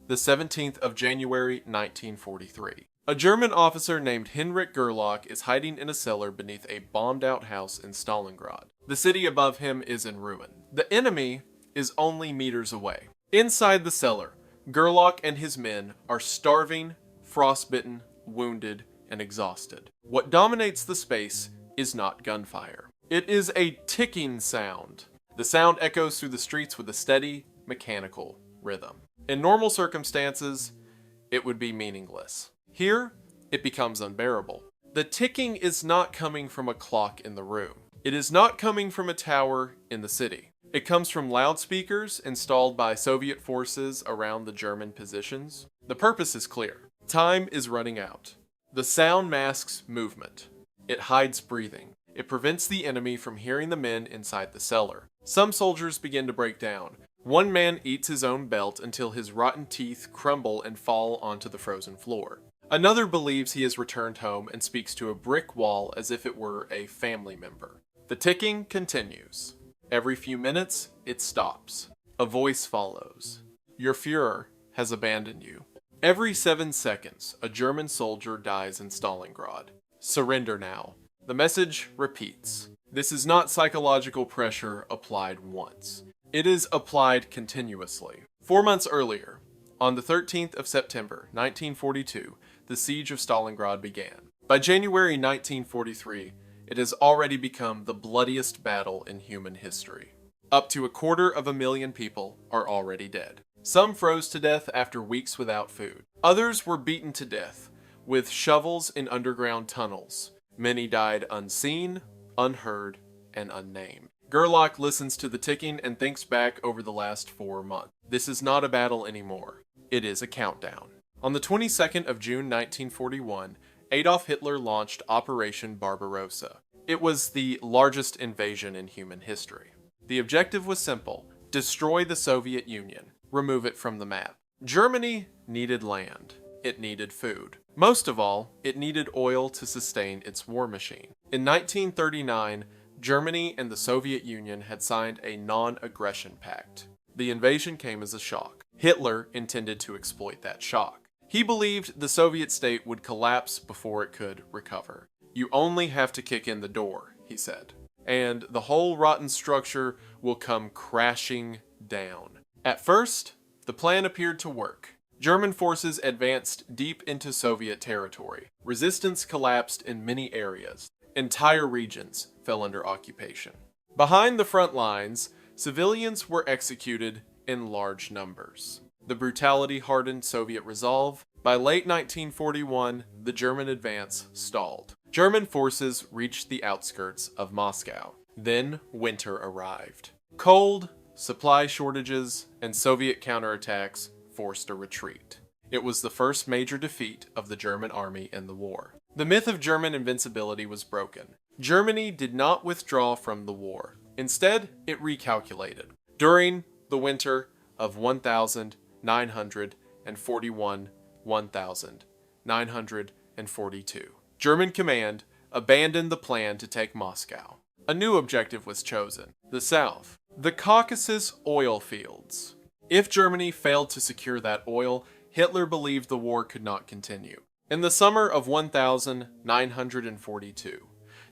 the 17th of January 1943. A German officer named Heinrich Gerlach is hiding in a cellar beneath a bombed-out house in Stalingrad. The city above him is in ruin. The enemy is only meters away. Inside the cellar, Gerlach and his men are starving, frostbitten, wounded, and exhausted. What dominates the space is not gunfire. It is a ticking sound. The sound echoes through the streets with a steady, mechanical rhythm. In normal circumstances, it would be meaningless. Here, it becomes unbearable. The ticking is not coming from a clock in the room. It is not coming from a tower in the city. It comes from loudspeakers installed by Soviet forces around the German positions. The purpose is clear. Time is running out. The sound masks movement. It hides breathing. It prevents the enemy from hearing the men inside the cellar. Some soldiers begin to break down. One man eats his own belt until his rotten teeth crumble and fall onto the frozen floor. Another believes he has returned home and speaks to a brick wall as if it were a family member. The ticking continues. Every few minutes, it stops. A voice follows. Your Führer has abandoned you. Every 7 seconds, a German soldier dies in Stalingrad. Surrender now. The message repeats. This is not psychological pressure applied once. It is applied continuously. 4 months earlier, on the 13th of September, 1942, the siege of Stalingrad began. By January 1943, it has already become the bloodiest battle in human history. Up to 250,000 people are already dead. Some froze to death after weeks without food. Others were beaten to death with shovels in underground tunnels. Many died unseen, unheard, and unnamed. Gerlach listens to the ticking and thinks back over the last 4 months. This is not a battle anymore. It is a countdown. On the 22nd of June 1941, Adolf Hitler launched Operation Barbarossa. It was the largest invasion in human history. The objective was simple: destroy the Soviet Union, remove it from the map. Germany needed land. It needed food. Most of all, it needed oil to sustain its war machine. In 1939, Germany and the Soviet Union had signed a non-aggression pact. The invasion came as a shock. Hitler intended to exploit that shock. He believed the Soviet state would collapse before it could recover. You only have to kick in the door, he said, and the whole rotten structure will come crashing down. At first, the plan appeared to work. German forces advanced deep into Soviet territory. Resistance collapsed in many areas. Entire regions fell under occupation. Behind the front lines, civilians were executed in large numbers. The brutality hardened Soviet resolve. By late 1941, the German advance stalled. German forces reached the outskirts of Moscow. Then winter arrived. Cold, supply shortages, and Soviet counterattacks forced a retreat. It was the first major defeat of the German army in the war. The myth of German invincibility was broken. Germany did not withdraw from the war. Instead, it recalculated. During the winter of 1941-1942, German command abandoned the plan to take Moscow. A new objective was chosen: the south, the Caucasus oil fields. If Germany failed to secure that oil, Hitler believed the war could not continue. In the summer of 1942,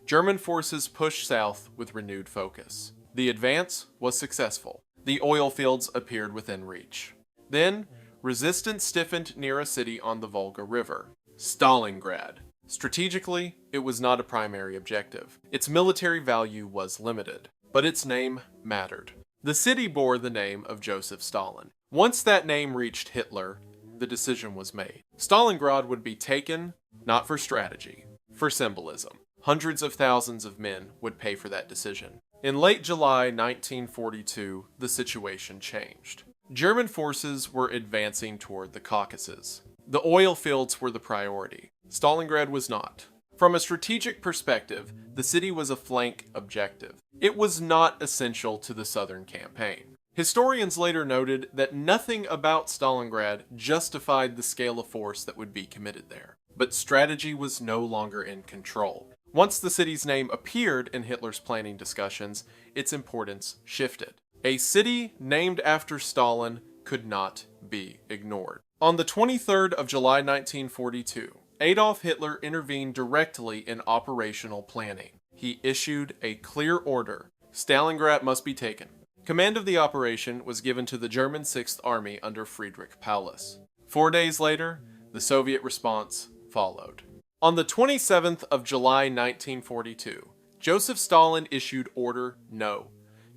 German forces pushed south with renewed focus. The advance was successful. The oil fields appeared within reach. Then, resistance stiffened near a city on the Volga River, Stalingrad. Strategically, it was not a primary objective. Its military value was limited, but its name mattered. The city bore the name of Joseph Stalin. Once that name reached Hitler, the decision was made. Stalingrad would be taken, not for strategy, for symbolism. Hundreds of thousands of men would pay for that decision. In late July 1942, the situation changed. German forces were advancing toward the Caucasus. The oil fields were the priority. Stalingrad was not. From a strategic perspective, the city was a flank objective. It was not essential to the southern campaign. Historians later noted that nothing about Stalingrad justified the scale of force that would be committed there. But strategy was no longer in control. Once the city's name appeared in Hitler's planning discussions, its importance shifted. A city named after Stalin could not be ignored. On the 23rd of July 1942, Adolf Hitler intervened directly in operational planning. He issued a clear order: Stalingrad must be taken. Command of the operation was given to the German Sixth Army under Friedrich Paulus. 4 days later, the Soviet response followed. On the 27th of July 1942, Joseph Stalin issued Order No.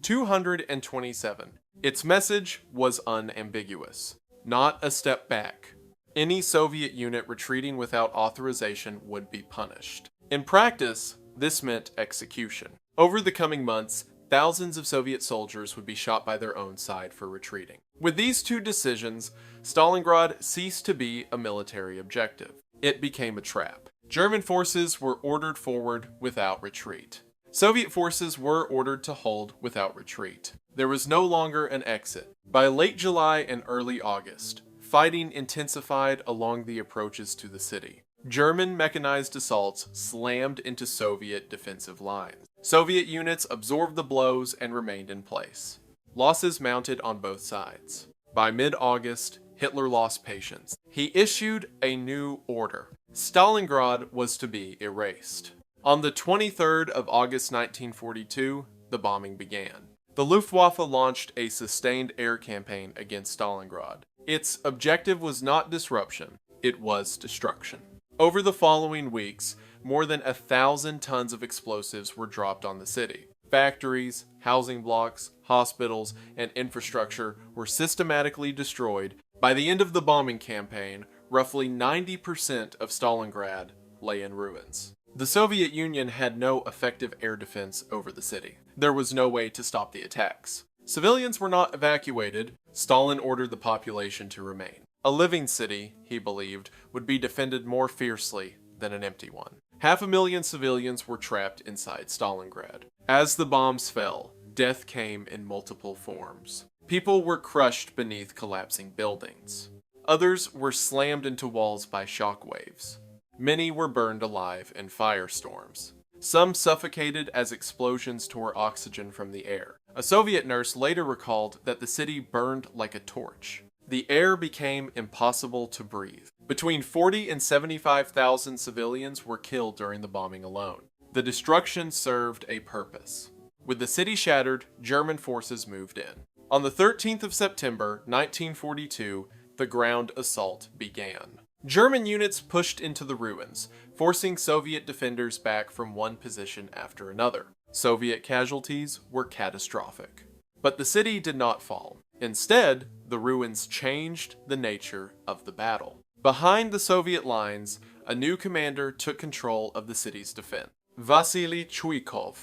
227. Its message was unambiguous: not a step back. Any Soviet unit retreating without authorization would be punished. In practice, this meant execution. Over the coming months, thousands of Soviet soldiers would be shot by their own side for retreating. With these two decisions, Stalingrad ceased to be a military objective. It became a trap. German forces were ordered forward without retreat. Soviet forces were ordered to hold without retreat. There was no longer an exit. By late July and early August, fighting intensified along the approaches to the city. German mechanized assaults slammed into Soviet defensive lines. Soviet units absorbed the blows and remained in place. Losses mounted on both sides. By mid-August, Hitler lost patience. He issued a new order. Stalingrad was to be erased. On the 23rd of August 1942, the bombing began. The Luftwaffe launched a sustained air campaign against Stalingrad. Its objective was not disruption, it was destruction. Over the following weeks, more than 1,000 tons of explosives were dropped on the city. Factories, housing blocks, hospitals, and infrastructure were systematically destroyed. By the end of the bombing campaign, roughly 90% of Stalingrad lay in ruins. The Soviet Union had no effective air defense over the city. There was no way to stop the attacks. Civilians were not evacuated. Stalin ordered the population to remain. A living city, he believed, would be defended more fiercely than an empty one. 500,000 civilians were trapped inside Stalingrad. As the bombs fell, death came in multiple forms. People were crushed beneath collapsing buildings. Others were slammed into walls by shockwaves. Many were burned alive in firestorms. Some suffocated as explosions tore oxygen from the air. A Soviet nurse later recalled that the city burned like a torch. The air became impossible to breathe. Between 40 and 75,000 civilians were killed during the bombing alone. The destruction served a purpose. With the city shattered, German forces moved in. On the 13th of September, 1942, the ground assault began. German units pushed into the ruins, forcing Soviet defenders back from one position after another. Soviet casualties were catastrophic. But the city did not fall. Instead, the ruins changed the nature of the battle. Behind the Soviet lines, a new commander took control of the city's defense: Vasily Chuikov.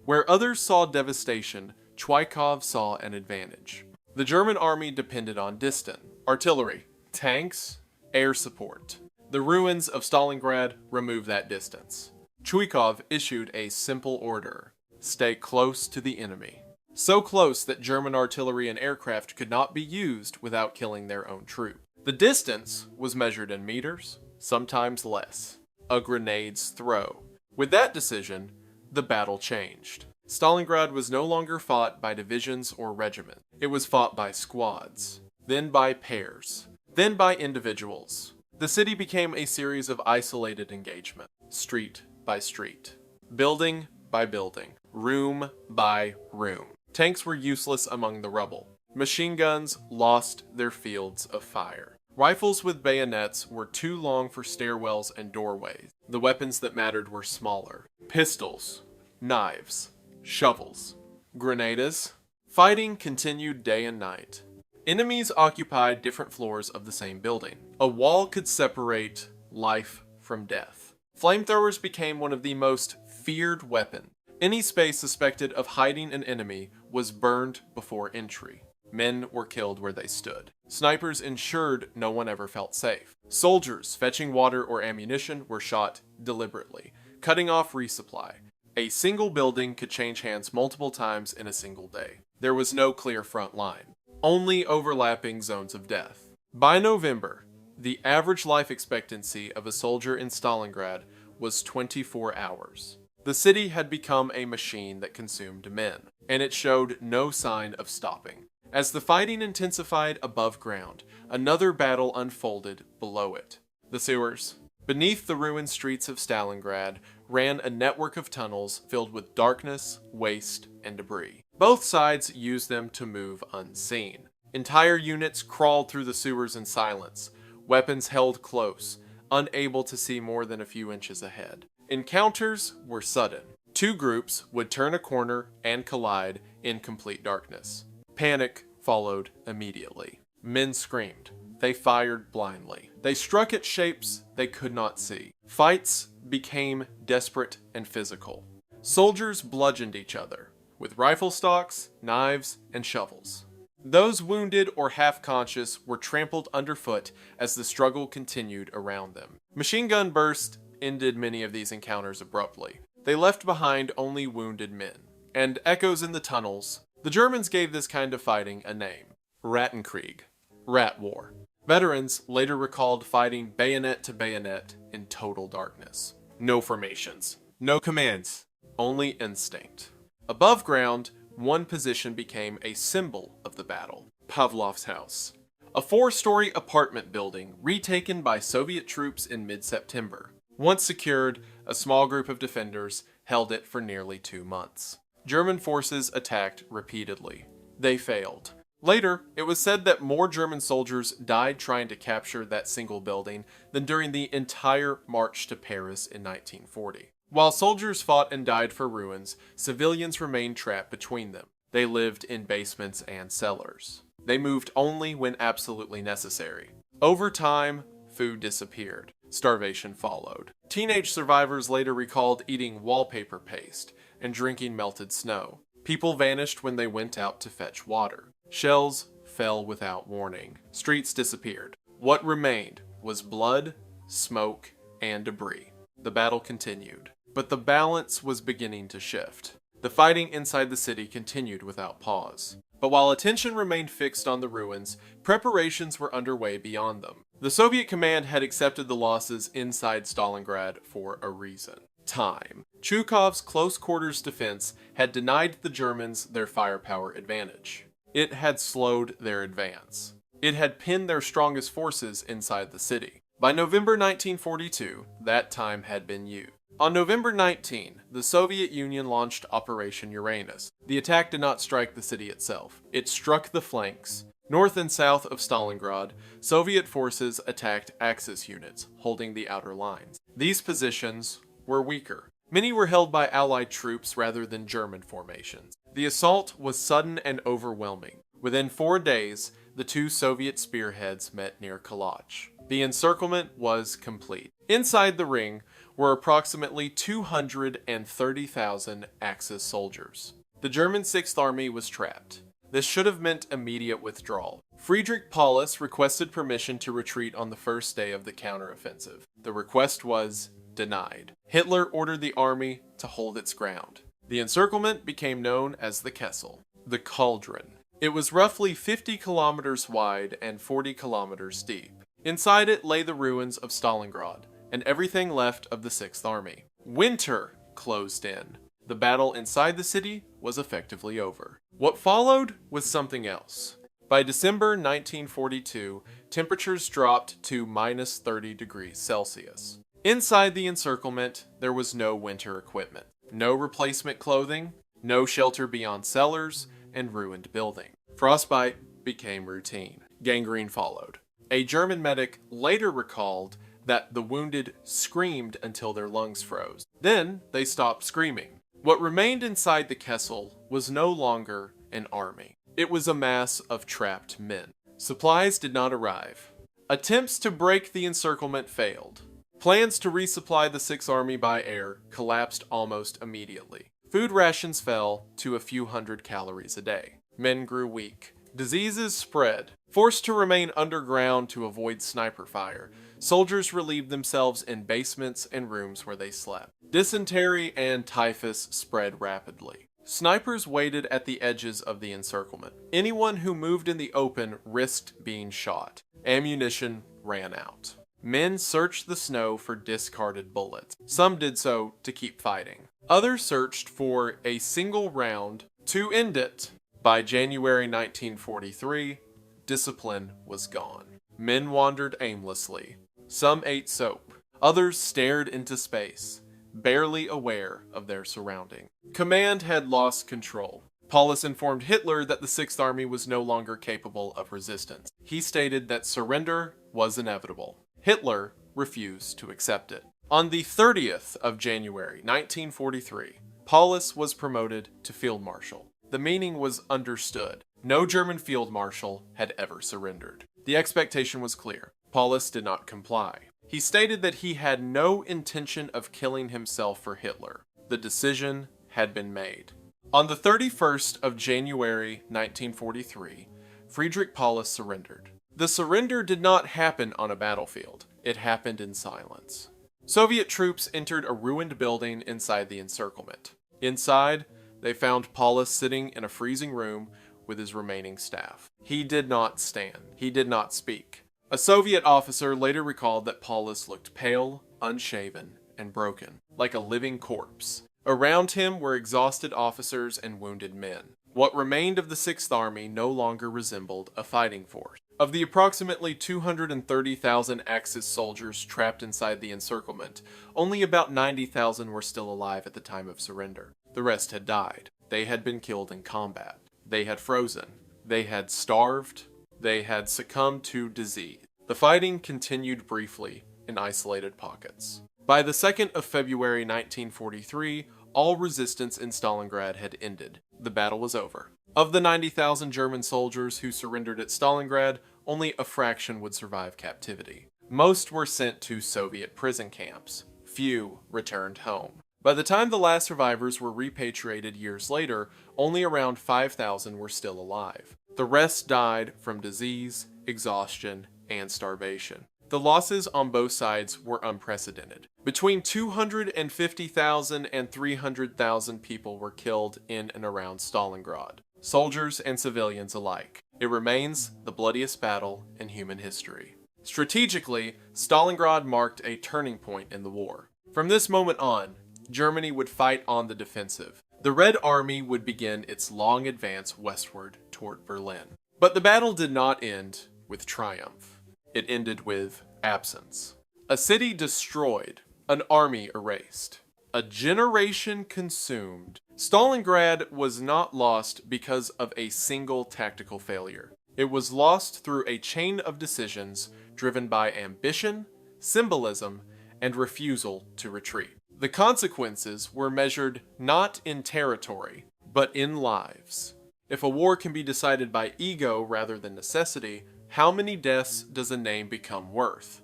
Where others saw devastation, Chuikov saw an advantage. The German army depended on distant artillery, tanks, air support. The ruins of Stalingrad removed that distance. Chuikov issued a simple order: stay close to the enemy. So close that German artillery and aircraft could not be used without killing their own troops. The distance was measured in meters, sometimes less. A grenade's throw. With that decision, the battle changed. Stalingrad was no longer fought by divisions or regiments. It was fought by squads, then by pairs, then by individuals. The city became a series of isolated engagement, street by street, building by building, room by room. Tanks were useless among the rubble. Machine guns lost their fields of fire. Rifles with bayonets were too long for stairwells and doorways. The weapons that mattered were smaller: pistols, knives, shovels, grenades. Fighting continued day and night. Enemies occupied different floors of the same building. A wall could separate life from death. Flamethrowers became one of the most feared weapons. Any space suspected of hiding an enemy was burned before entry. Men were killed where they stood. Snipers ensured no one ever felt safe. Soldiers fetching water or ammunition were shot deliberately, cutting off resupply. A single building could change hands multiple times in a single day. There was no clear front line, only overlapping zones of death. By November, the average life expectancy of a soldier in Stalingrad was 24 hours. The city had become a machine that consumed men, and it showed no sign of stopping. As the fighting intensified above ground, another battle unfolded below it. The sewers. Beneath the ruined streets of Stalingrad ran a network of tunnels filled with darkness, waste, and debris. Both sides used them to move unseen. Entire units crawled through the sewers in silence, weapons held close, unable to see more than a few inches ahead. Encounters were sudden. Two groups would turn a corner and collide in complete darkness. Panic followed immediately. Men screamed. They fired blindly. They struck at shapes they could not see. Fights became desperate and physical. Soldiers bludgeoned each other with rifle stocks, knives, and shovels. Those wounded or half-conscious were trampled underfoot as the struggle continued around them. Machine gun bursts ended many of these encounters abruptly. They left behind only wounded men. And echoes in the tunnels. The Germans gave this kind of fighting a name. Rattenkrieg. Rat War. Veterans later recalled fighting bayonet to bayonet in total darkness. No formations. No commands. Only instinct. Above ground, one position became a symbol of the battle. Pavlov's house. A 4-story apartment building retaken by Soviet troops in mid-September. Once secured, a small group of defenders held it for nearly 2 months. German forces attacked repeatedly. They failed. Later, it was said that more German soldiers died trying to capture that single building than during the entire march to Paris in 1940. While soldiers fought and died for ruins, civilians remained trapped between them. They lived in basements and cellars. They moved only when absolutely necessary. Over time, food disappeared. Starvation followed. Teenage survivors later recalled eating wallpaper paste and drinking melted snow. People vanished when they went out to fetch water. Shells fell without warning. Streets disappeared. What remained was blood, smoke, and debris. The battle continued. But the balance was beginning to shift. The fighting inside the city continued without pause. But while attention remained fixed on the ruins, preparations were underway beyond them. The Soviet command had accepted the losses inside Stalingrad for a reason. Time. Chukov's close quarters defense had denied the Germans their firepower advantage. It had slowed their advance. It had pinned their strongest forces inside the city. By November 1942, that time had been used. On November 19, the Soviet Union launched Operation Uranus. The attack did not strike the city itself. It struck the flanks. North and south of Stalingrad, Soviet forces attacked Axis units, holding the outer lines. These positions were weaker. Many were held by Allied troops rather than German formations. The assault was sudden and overwhelming. Within 4 days, the two Soviet spearheads met near Kalach. The encirclement was complete. Inside the ring were approximately 230,000 Axis soldiers. The German 6th Army was trapped. This should have meant immediate withdrawal. Friedrich Paulus requested permission to retreat on the first day of the counteroffensive. The request was denied. Hitler ordered the army to hold its ground. The encirclement became known as the Kessel, the Cauldron. It was roughly 50 kilometers wide and 40 kilometers deep. Inside it lay the ruins of Stalingrad and everything left of the 6th Army. Winter closed in. The battle inside the city was effectively over. What followed was something else. By December 1942, temperatures dropped to minus 30 degrees Celsius. Inside the encirclement, there was no winter equipment, no replacement clothing, no shelter beyond cellars, and ruined building. Frostbite became routine. Gangrene followed. A German medic later recalled that the wounded screamed until their lungs froze. Then they stopped screaming. What remained inside the Kessel was no longer an army. It was a mass of trapped men. Supplies did not arrive. Attempts to break the encirclement failed. Plans to resupply the 6th Army by air collapsed almost immediately. Food rations fell to a few hundred calories a day. Men grew weak. Diseases spread. Forced to remain underground to avoid sniper fire, soldiers relieved themselves in basements and rooms where they slept. Dysentery and typhus spread rapidly. Snipers waited at the edges of the encirclement. Anyone who moved in the open risked being shot. Ammunition ran out. Men searched the snow for discarded bullets. Some did so to keep fighting. Others searched for a single round to end it. By January 1943, discipline was gone. Men wandered aimlessly. Some ate soap. Others stared into space, barely aware of their surroundings. Command had lost control. Paulus informed Hitler that the Sixth Army was no longer capable of resistance. He stated that surrender was inevitable. Hitler refused to accept it. On the 30th of January 1943, Paulus was promoted to Field Marshal. The meaning was understood. No German Field Marshal had ever surrendered. The expectation was clear. Paulus did not comply. He stated that he had no intention of killing himself for Hitler. The decision had been made. On the 31st of January 1943, Friedrich Paulus surrendered. The surrender did not happen on a battlefield. It happened in silence. Soviet troops entered a ruined building inside the encirclement. Inside, they found Paulus sitting in a freezing room with his remaining staff. He did not stand. He did not speak. A Soviet officer later recalled that Paulus looked pale, unshaven, and broken, like a living corpse. Around him were exhausted officers and wounded men. What remained of the Sixth Army no longer resembled a fighting force. Of the approximately 230,000 Axis soldiers trapped inside the encirclement, only about 90,000 were still alive at the time of surrender. The rest had died. They had been killed in combat. They had frozen. They had starved. They had succumbed to disease. The fighting continued briefly in isolated pockets. By the 2nd of February 1943, all resistance in Stalingrad had ended. The battle was over. Of the 90,000 German soldiers who surrendered at Stalingrad, only a fraction would survive captivity. Most were sent to Soviet prison camps. Few returned home. By the time the last survivors were repatriated years later, only around 5,000 were still alive. The rest died from disease, exhaustion, and starvation. The losses on both sides were unprecedented. Between 250,000 and 300,000 people were killed in and around Stalingrad, soldiers and civilians alike. It remains the bloodiest battle in human history. Strategically, Stalingrad marked a turning point in the war. From this moment on, Germany would fight on the defensive. The Red Army would begin its long advance westward toward Berlin. But the battle did not end with triumph. It ended with absence. A city destroyed, an army erased, a generation consumed. Stalingrad was not lost because of a single tactical failure. It was lost through a chain of decisions driven by ambition, symbolism, and refusal to retreat. The consequences were measured not in territory, but in lives. If a war can be decided by ego rather than necessity, how many deaths does a name become worth?